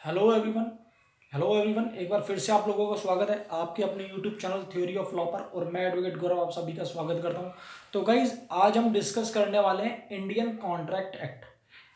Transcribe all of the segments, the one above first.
Hello everyone. एक बार फिर से आप लोगों का स्वागत है आपके अपने YouTube channel theory of law पर। और मैं एडवोकेट गौरव आप सभी का स्वागत करता हूं। तो गाइज आज हम डिस्कस करने वाले हैं इंडियन कॉन्ट्रैक्ट एक्ट।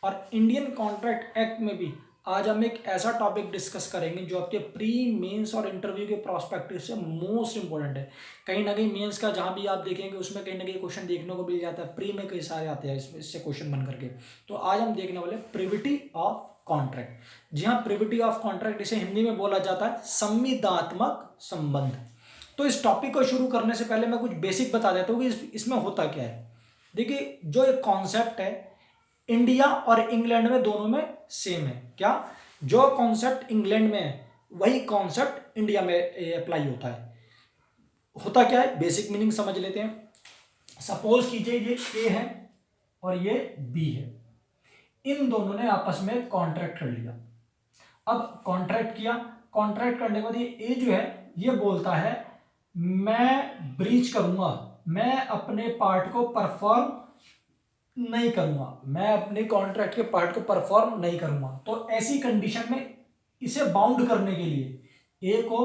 और इंडियन कॉन्ट्रैक्ट एक्ट में भी आज हम एक ऐसा टॉपिक डिस्कस करेंगे जो आपके प्री मेंस और इंटरव्यू के प्रोस्पेक्टिव से मोस्ट इंपॉर्टेंट है। कहीं ना कहीं मेंस का जहां भी आप देखेंगे उसमें कहीं ना कहीं क्वेश्चन देखने को मिल जाता है, प्री में कई सारे आते हैं इससे क्वेश्चन बन करके। तो आज हम देखने वाले प्रिविटी ऑफ कॉन्ट्रैक्ट। जी हाँ, प्रिविटी ऑफ कॉन्ट्रैक्ट इसे हिंदी में बोला जाता है संविदात्मक संबंध। तो इस टॉपिक को शुरू करने से पहले मैं कुछ बेसिक बता देता हूँ कि इसमें होता क्या है। देखिए, जो एक कॉन्सेप्ट है इंडिया और इंग्लैंड में दोनों में सेम है। क्या? जो कॉन्सेप्ट इंग्लैंड में है वही कॉन्सेप्ट इंडिया में अप्लाई होता है। होता क्या है, बेसिक मीनिंग समझ लेते हैं। सपोज कीजिए ये ए है और ये बी है। इन दोनों ने आपस में कॉन्ट्रैक्ट कर लिया। अब कॉन्ट्रैक्ट किया, कॉन्ट्रैक्ट करने के बाद ये ए जो है ये बोलता है मैं ब्रीच करूंगा, मैं अपने पार्ट को परफॉर्म नहीं करूंगा, मैं अपने कॉन्ट्रैक्ट के पार्ट को परफॉर्म नहीं करूंगा। तो ऐसी कंडीशन में इसे बाउंड करने के लिए, ए को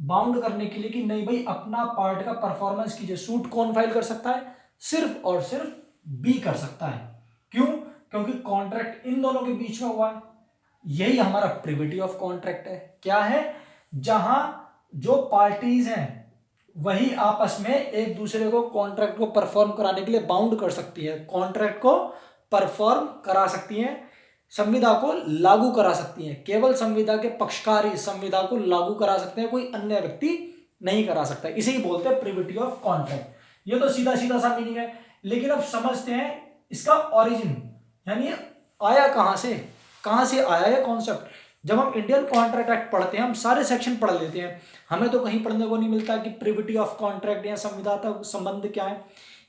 बाउंड करने के लिए कि नहीं भाई अपना पार्ट का परफॉर्मेंस कीजिए, सूट कौन फाइल कर सकता है? सिर्फ और सिर्फ बी कर सकता है। क्यों? क्योंकि कॉन्ट्रैक्ट इन दोनों के बीच में हुआ है। यही हमारा प्रिविटी ऑफ कॉन्ट्रैक्ट है। क्या है? जहां जो पार्टीज हैं वही आपस में एक दूसरे को कॉन्ट्रैक्ट को परफॉर्म कराने के लिए बाउंड कर सकती है, कॉन्ट्रैक्ट को परफॉर्म करा सकती हैं, संविदा को लागू करा सकती हैं। केवल संविदा के पक्षकार ही संविदा को लागू करा सकते हैं, कोई अन्य व्यक्ति नहीं करा सकता। इसे ही बोलते हैं प्रिविटी ऑफ कॉन्ट्रैक्ट। ये तो सीधा सीधा सा मीनिंग है, लेकिन अब समझते हैं इसका ओरिजिन, यानी आया कहां से आया ये कॉन्सेप्ट। जब हम इंडियन कॉन्ट्रैक्ट एक्ट पढ़ते हैं हम सारे सेक्शन पढ़ लेते हैं, हमें तो कहीं पढ़ने को नहीं मिलता कि प्रिविटी ऑफ कॉन्ट्रैक्ट या संविदात्मक संबंध क्या है।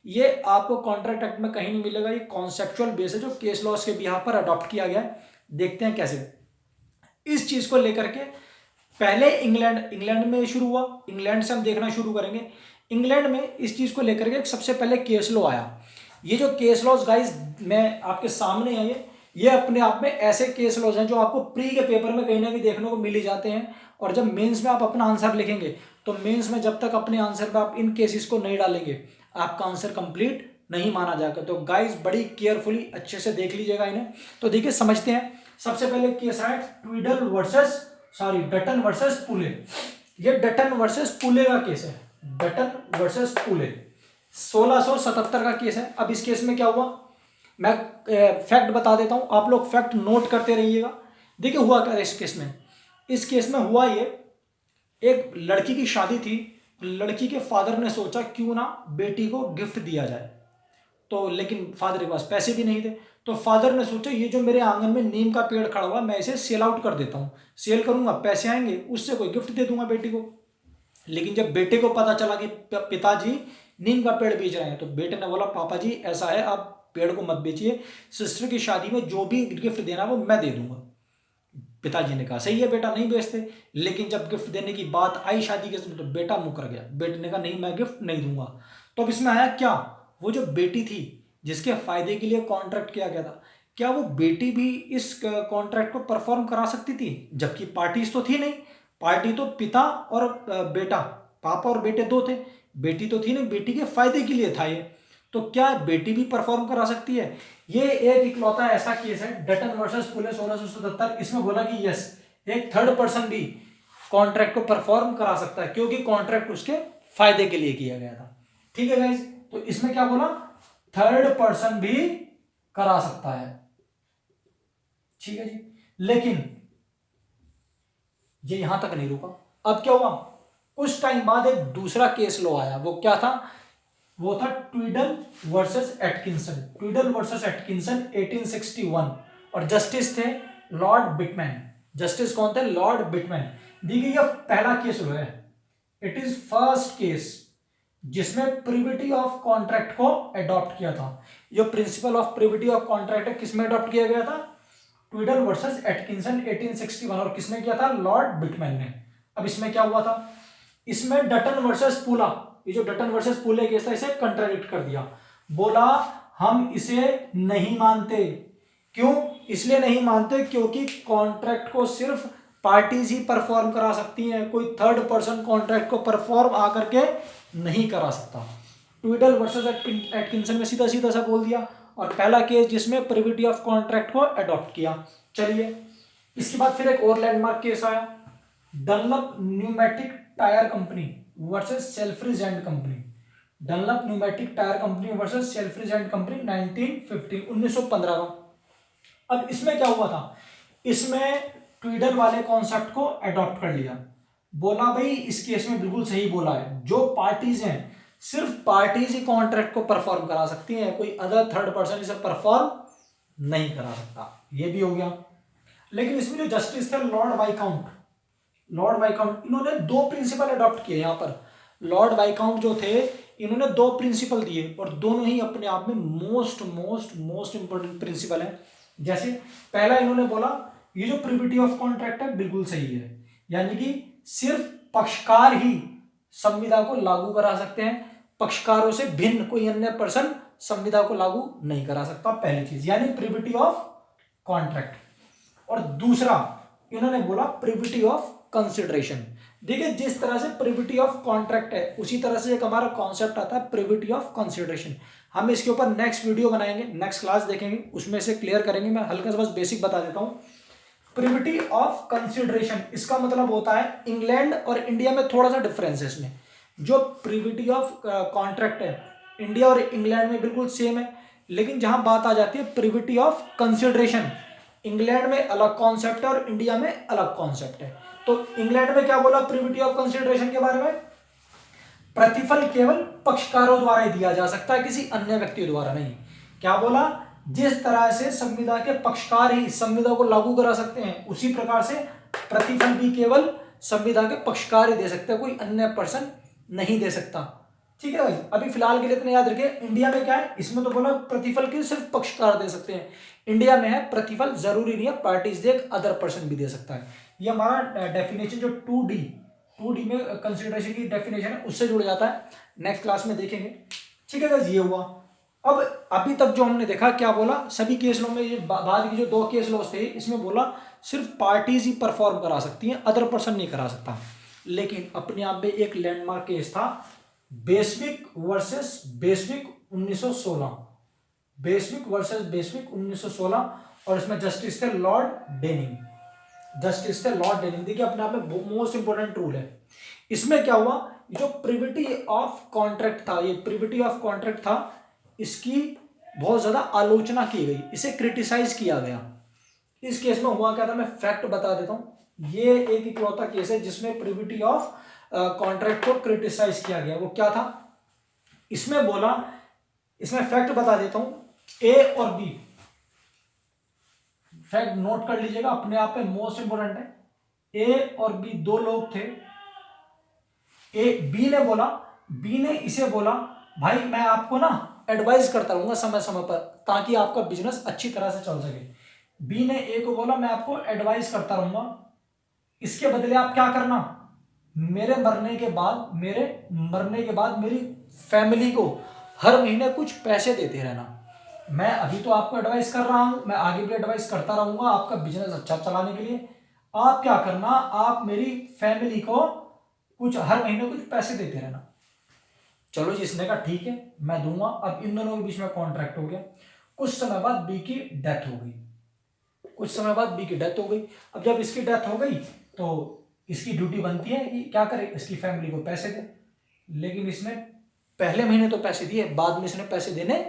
ये आपको कॉन्ट्रैक्ट एक्ट में कहीं नहीं मिलेगा। ये कॉन्सेप्चुअल बेस है जो केस लॉस के बिहाफ पर अडॉप्ट किया गया है। देखते हैं कैसे। इस चीज को लेकर के पहले इंग्लैंड में शुरू हुआ, इंग्लैंड से हम देखना शुरू करेंगे। इंग्लैंड में इस चीज को लेकर के सबसे पहले केस लॉ आया। ये जो केस लॉज गाइस मैं आपके सामने है, ये अपने आप में ऐसे केस लॉज हैं जो आपको प्री के पेपर में कहीं ना कहीं देखने को मिल ही जाते हैं। और जब मेंस में आप अपना आंसर लिखेंगे तो मेंस में जब तक अपने आंसर में आप इन केसेस को नहीं डालेंगे आपका आंसर कंप्लीट नहीं माना जाएगा। तो गाइस बड़ी केयरफुली अच्छे से देख लीजिएगा इन्हें। तो देखिए समझते हैं। सबसे पहले केस है डटन वर्सेस पुले। ये डटन वर्सेस पुले का केस है। डटन वर्सेस पुले 1677 का केस है। अब इस केस में क्या हुआ, मैं फैक्ट बता देता हूं, आप लोग फैक्ट नोट करते रहिएगा। देखिए हुआ क्या इस केस में। इस केस में हुआ ये, एक लड़की की शादी थी, लड़की के फादर ने सोचा क्यों ना बेटी को गिफ्ट दिया जाए। तो लेकिन फादर के पास पैसे भी नहीं थे, तो फादर ने सोचा ये जो मेरे आंगन में नीम का पेड़ खड़ा हुआ मैं इसे सेल आउट कर देता हूँ, सेल करूंगा पैसे आएंगे उससे कोई गिफ्ट दे दूंगा बेटी को। लेकिन जब बेटे को पता चला कि पिताजी नीम का पेड़ बेच रहे हैं तो बेटे ने बोला पापा जी ऐसा है आप पेड़ को मत बेचिए, सिस्टर की शादी में जो भी गिफ्ट देना वो मैं दे दूंगा। पिताजी ने कहा सही है बेटा नहीं बेचते। लेकिन जब गिफ्ट देने की बात आई शादी के समय तो बेटा मुकर गया, बेटे ने कहा नहीं मैं गिफ्ट नहीं दूंगा। तो अब इसमें आया क्या, वो जो बेटी थी जिसके फायदे के लिए कॉन्ट्रैक्ट किया गया था, क्या वो बेटी भी इस कॉन्ट्रैक्ट को परफॉर्म करा सकती थी? जबकि पार्टीज तो थी नहीं, पार्टी तो पिता और बेटा, पापा और बेटे दो थे, बेटी तो थी नहीं, बेटी के फायदे के लिए था ये। तो क्या बेटी भी परफॉर्म करा सकती है? ये एक इकलौता ऐसा केस है डटन वर्सेस पुले 1677, इसमें बोला कि यस एक थर्ड पर्सन भी कॉन्ट्रैक्ट को परफॉर्म करा सकता है क्योंकि कॉन्ट्रैक्ट उसके फायदे के लिए किया गया था। ठीक है गाइस, तो इसमें क्या बोला, थर्ड पर्सन भी करा सकता है। ठीक है जी, लेकिन ये यहां तक नहीं रुका। अब क्या हुआ, कुछ टाइम बाद एक दूसरा केस लॉ आया। वो क्या था, वो था ट्विडल वर्सेस एटकिंसन। ट्विडल वर्सेस एटकिंसन 1861 और जस्टिस थे लॉर्ड बिटमैन। जस्टिस कौन थे? Lord Whitman. देखिए ये पहला केस हुआ है, इट इज फर्स्ट केस जिसमें प्रिविटी ऑफ कॉन्ट्रैक्ट को अडॉप्ट किया था। ये principle of privity of contract किसमें अडॉप्ट किया गया था? ट्विडल वर्सेस एटकिंसन 1861। और किसने किया था? लॉर्ड बिटमैन ने। अब इसमें क्या हुआ था, इसमें डटन वर्सेस पुला, ये जो डटन वर्सेस पुले केस था इसे कंट्राडिक्ट कर दिया। बोला हम इसे नहीं मानते। क्यों? इसलिए नहीं मानते क्योंकि कॉन्ट्रैक्ट को सिर्फ पार्टीज ही परफॉर्म करा सकती हैं, कोई थर्ड पर्सन कॉन्ट्रैक्ट को परफॉर्म आकर के नहीं करा सकता। ट्विडल वर्सेस एटकिंसन में सीधा सीधा सा बोल दिया, और पहला केस जिसमें प्रिविटी ऑफ कॉन्ट्रैक्ट को अडॉप्ट किया। चलिए इसके बाद फिर एक और लैंडमार्क केस आया, Dunlop pneumatic tyre company versus Selfridge and company. Dunlop pneumatic tyre company versus Selfridge and company 1915 का। अब इसमें क्या हुआ था, इसमें ट्विडल वाले कॉन्सेप्ट को अडॉप्ट कर लिया, बोला भाई इस केस में बिल्कुल सही बोला है, जो पार्टीज हैं सिर्फ पार्टीज ही कॉन्ट्रैक्ट को परफॉर्म करा सकती हैं, कोई अदर थर्ड पर्सन इसे परफॉर्म नहीं करा सकता, ये भी हो गया। लेकिन इसमें जो जस्टिस थे लॉर्ड वाइकाउंट, इन्होंने दो प्रिंसिपल अडॉप्ट किए यहाँ पर। लॉर्ड वाइकाउंट जो थे इन्होंने दो प्रिंसिपल दिए, और दोनों ही अपने आप में मोस्ट इंपॉर्टेंट प्रिंसिपल है। जैसे पहला इन्होंने बोला ये जो प्रिविटी ऑफ कॉन्ट्रैक्ट है बिल्कुल सही है, यानी कि सिर्फ पक्षकार ही संविदा को लागू करा सकते हैं, पक्षकारों से भिन्न कोई अन्य पर्सन संविदा को लागू नहीं करा सकता, पहली चीज यानी प्रिविटी ऑफ कॉन्ट्रैक्ट। और दूसरा इन्होंने बोला प्रिविटी ऑफ कंसिडरेशन। देखिए जिस तरह से प्रिविटी ऑफ कॉन्ट्रैक्ट है उसी तरह से एक हमारा कॉन्सेप्ट आता है प्रिविटी ऑफ कंसिडरेशन। हम इसके ऊपर नेक्स्ट वीडियो बनाएंगे, नेक्स्ट क्लास देखेंगे, उसमें से क्लियर करेंगे। मैं हल्का सा बस बेसिक बता देता हूँ। प्रिविटी ऑफ कंसिडरेशन इसका मतलब होता है, इंग्लैंड और इंडिया में थोड़ा सा डिफरेंस है इसमें। जो प्रिविटी ऑफ कॉन्ट्रैक्ट है इंडिया और इंग्लैंड में बिल्कुल सेम है, लेकिन जहां बात आ जाती है प्रिविटी ऑफ कंसिडरेशन, इंग्लैंड में अलग कॉन्सेप्ट है और इंडिया में अलग कॉन्सेप्ट है। तो इंग्लैंड में क्या बोला प्रिविटी ऑफ कंसिडरेशन के बारे में, प्रतिफल केवल पक्षकारों द्वारा ही दिया जा सकता है, किसी अन्य व्यक्ति द्वारा नहीं। क्या बोला, जिस तरह से संविदा के पक्षकार ही संविदा को लागू करा सकते हैं, उसी प्रकार से प्रतिफल भी केवल संविदा के पक्षकार ही दे सकते हैं, कोई अन्य पर्सन नहीं दे सकता। ठीक है भाई, अभी फिलहाल के लिए इतना याद रखिए। इंडिया में क्या है, इसमें तो बोला प्रतिफल के सिर्फ पक्षकार दे सकते हैं, इंडिया में है प्रतिफल जरूरी नहीं है पार्टीज दे, अदर पर्सन भी दे सकता है। ये हमारा डेफिनेशन जो 2D में कंसिडरेशन की डेफिनेशन है उससे जुड़ जाता है, नेक्स्ट क्लास में देखेंगे। ठीक है गाइस, ये हुआ। अब अभी तक जो हमने देखा क्या बोला, सभी केस लॉ में ये बाद की जो 2 केस लॉस थे इसमें बोला सिर्फ पार्टीज ही परफॉर्म करा सकती हैं, अदर पर्सन नहीं करा सकता। लेकिन अपने आप में एक लैंडमार्क केस था बेस्विक वर्सेस बेस्विक 1916, बेस्विक वर्सेस बेस्विक 1916, और इसमें जस्टिस थे लॉर्ड डेनिंग, देखिए अपने आप में मोस्ट इंपोर्टेंट रूल है। इसमें क्या हुआ, जो प्रिविटी ऑफ कॉन्ट्रैक्ट था, ये प्रिविटी ऑफ कॉन्ट्रैक्ट था, इसकी बहुत ज्यादा आलोचना की गई, इसे क्रिटिसाइज किया गया। इस केस में हुआ क्या था, मैं फैक्ट बता देता हूं। ये एक इकलौता केस है जिसमें प्रिविटी ऑफ कॉन्ट्रैक्ट को क्रिटिसाइज किया गया। वो क्या था, इसमें बोला, इसमें फैक्ट बता देता हूं, ए और बी, फैक्ट नोट कर लीजिएगा, अपने आप में मोस्ट इंपोर्टेंट है। ए और बी 2 लोग थे। बी ने इसे बोला भाई मैं आपको ना एडवाइस करता रहूंगा समय समय पर ताकि आपका बिजनेस अच्छी तरह से चल सके। बी ने ए को बोला मैं आपको एडवाइस करता रहूंगा, इसके बदले आप क्या करना, मेरे मरने के बाद मेरी फैमिली को हर महीने कुछ पैसे देते रहना। मैं अभी तो आपको एडवाइस कर रहा हूं, मैं आगे भी एडवाइस करता रहूंगा आपका बिजनेस अच्छा चलाने के लिए। आप क्या करना, आप मेरी फैमिली को कुछ हर महीने कुछ पैसे देते रहना। चलो जी, इसने कहा ठीक है मैं दूंगा। अब इन दोनों के बीच में कॉन्ट्रैक्ट हो गया। कुछ समय बाद बी की डेथ हो गई। अब जब इसकी डेथ हो गई तो इसकी ड्यूटी बनती है कि क्या करे, इसकी फैमिली को पैसे दे। लेकिन इसने पहले महीने तो पैसे दिए, बाद में इसने पैसे देने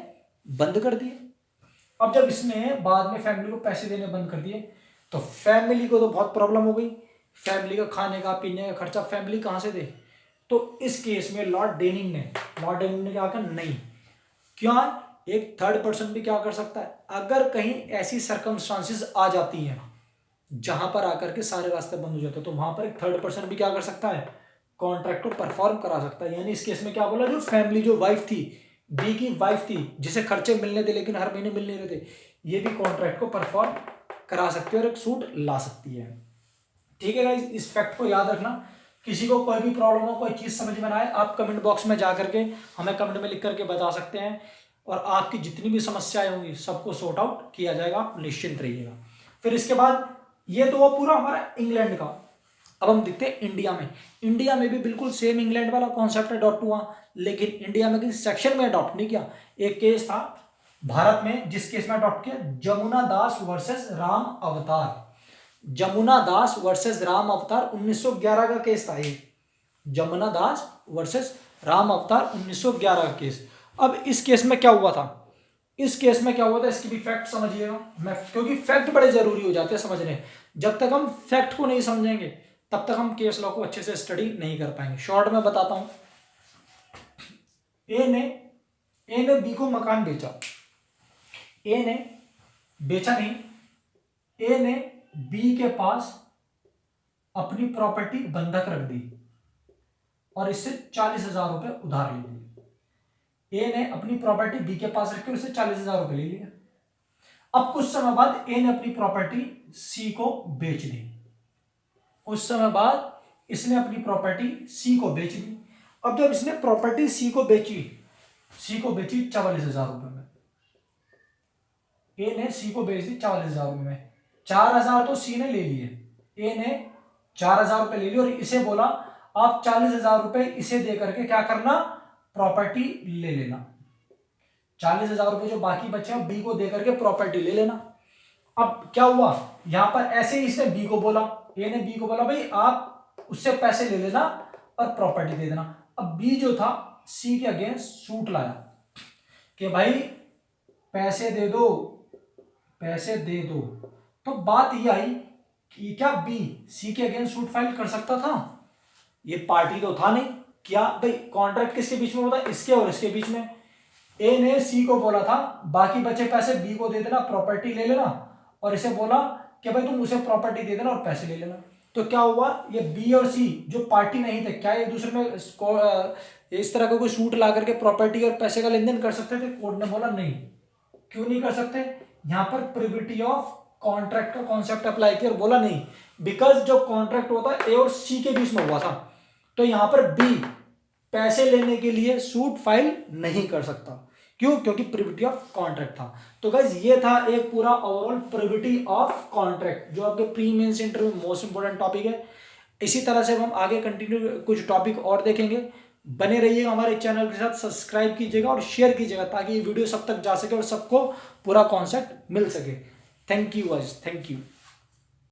बंद कर दिए। अब जब इसने बाद में फैमिली को पैसे देने बंद कर दिए तो फैमिली को तो बहुत प्रॉब्लम हो गई, फैमिली का खाने का पीने का खर्चा फैमिली कहां से दे। तो इस केस में लॉर्ड डेनिंग ने क्या कहा, नहीं, क्या एक थर्ड पर्सन भी क्या कर सकता है, अगर कहीं ऐसी सर्कमस्टांसेस आ जाती हैं जहां पर आकर के सारे रास्ते बंद हो जाते हैं तो वहां पर एक थर्ड पर्सन भी क्या कर सकता है, कॉन्ट्रैक्ट को परफॉर्म करा सकता है। यानी इस केस में क्या बोला, जो फैमिली, जो वाइफ थी, बी की वाइफ थी, जिसे खर्चे मिलने थे लेकिन हर महीने मिल नहीं रहे थे, ये भी कॉन्ट्रैक्ट को परफॉर्म करा सकती है और एक सूट ला सकती है। ठीक है गाइस, इस फैक्ट को याद रखना। किसी को कोई भी प्रॉब्लम हो, कोई चीज समझ में ना आए, आप कमेंट बॉक्स में जा करके हमें कमेंट में लिख करके बता सकते हैं। और आपकी जितनी भी समस्याएं होंगी सबको सॉर्ट आउट किया जाएगा, आप निश्चिंत रहिएगा। फिर इसके बाद ये तो वो पूरा हमारा इंग्लैंड का। अब हम देखते हैं इंडिया में। इंडिया में भी बिल्कुल सेम इंग्लैंड वाला कॉन्सेप्ट अडॉप्ट हुआ, लेकिन इंडिया में किसी सेक्शन में अडॉप्ट नहीं किया। एक केस था भारत में जिस केस में अडॉप्ट किया, जमुना दास वर्सेस राम अवतार। जमुना दास वर्सेस राम अवतार 1911 का केस था ये। जमुना दास वर्सेस राम अवतार 1911 का केस। अब इस केस में क्या हुआ था, इस केस में क्या हुआ था, इसकी भी फैक्ट समझिएगा, मैं क्योंकि फैक्ट बड़े जरूरी हो जाते हैं समझने। जब तक हम फैक्ट को नहीं समझेंगे तब तक हम केस लॉ को अच्छे से स्टडी नहीं कर पाएंगे। शॉर्ट में बताता हूं। ए ने बी को मकान बेचा। ए ने बेचा नहीं, ए ने बी के पास अपनी प्रॉपर्टी बंधक रख दी और इससे 40,000 रुपए उधार ले लिए। ए ने अपनी प्रॉपर्टी बी के पास रख के उससे 40,000 रुपए ले लिए। अब कुछ समय बाद ए ने अपनी प्रॉपर्टी सी को बेच दी। कुछ समय बाद इसने अपनी प्रॉपर्टी सी को बेच दी। अब जब इसने प्रॉपर्टी सी को बेची 44,000 रुपए में। ए ने सी को बेच दी 44,000 रुपए में। 4,000 तो सी ने ले लिए, ए ने 4,000 रुपए ले लिए और इसे बोला आप 40,000 रुपए इसे दे करके क्या करना, प्रॉपर्टी ले लेना। 40,000 रुपए जो बाकी बचे हैं बी को दे करके प्रॉपर्टी ले लेना। अब क्या हुआ, यहां पर ऐसे ही इसने बी को बोला, ए ने बी को बोला भाई आप उससे पैसे ले लेना और प्रॉपर्टी दे देना। अब बी जो था सी के अगेंस्ट सूट लाया कि भाई पैसे दे दो, पैसे दे दो। तो बात ये आई कि क्या बी सी के अगेंस्ट सूट फाइल कर सकता था? ये पार्टी तो था नहीं। क्या भाई कॉन्ट्रैक्ट किसके बीच में होता है, इसके और इसके बीच में। ए ने सी को बोला था बाकी बचे पैसे बी को दे देना, प्रॉपर्टी ले लेना, और इसे बोला कि भाई तुम उसे प्रॉपर्टी दे देना और पैसे ले लेना। तो क्या हुआ, ये बी और सी जो पार्टी नहीं थे, क्या एक दूसरे में इस तरह का कोई सूट ला करके प्रॉपर्टी और पैसे का लेन देन कर सकते थे? कोर्ट ने बोला नहीं। क्यों नहीं कर सकते? यहां पर प्रिविटी ऑफ कॉन्ट्रैक्ट का कॉन्सेप्ट अप्लाई किया और बोला नहीं, बिकॉज जो कॉन्ट्रैक्ट होता है ए और सी के बीच में हुआ था, तो यहां पर बी पैसे लेने के लिए सूट फाइल नहीं कर सकता। क्यों? क्योंकि प्रिविटी ऑफ कॉन्ट्रैक्ट था। तो गाइज ये था एक पूरा ओवरऑल प्रिविटी ऑफ कॉन्ट्रैक्ट, जो आपके प्री मेंस इंटरव्यू में मोस्ट इंपोर्टेंट टॉपिक है। इसी तरह से हम आगे कंटिन्यू कुछ टॉपिक और देखेंगे। बने रहिएगा हमारे चैनल के साथ, सब्सक्राइब कीजिएगा और शेयर कीजिएगा ताकि ये वीडियो सब तक जा सके और सबको पूरा कॉन्सेप्ट मिल सके। Thank you guys, thank you.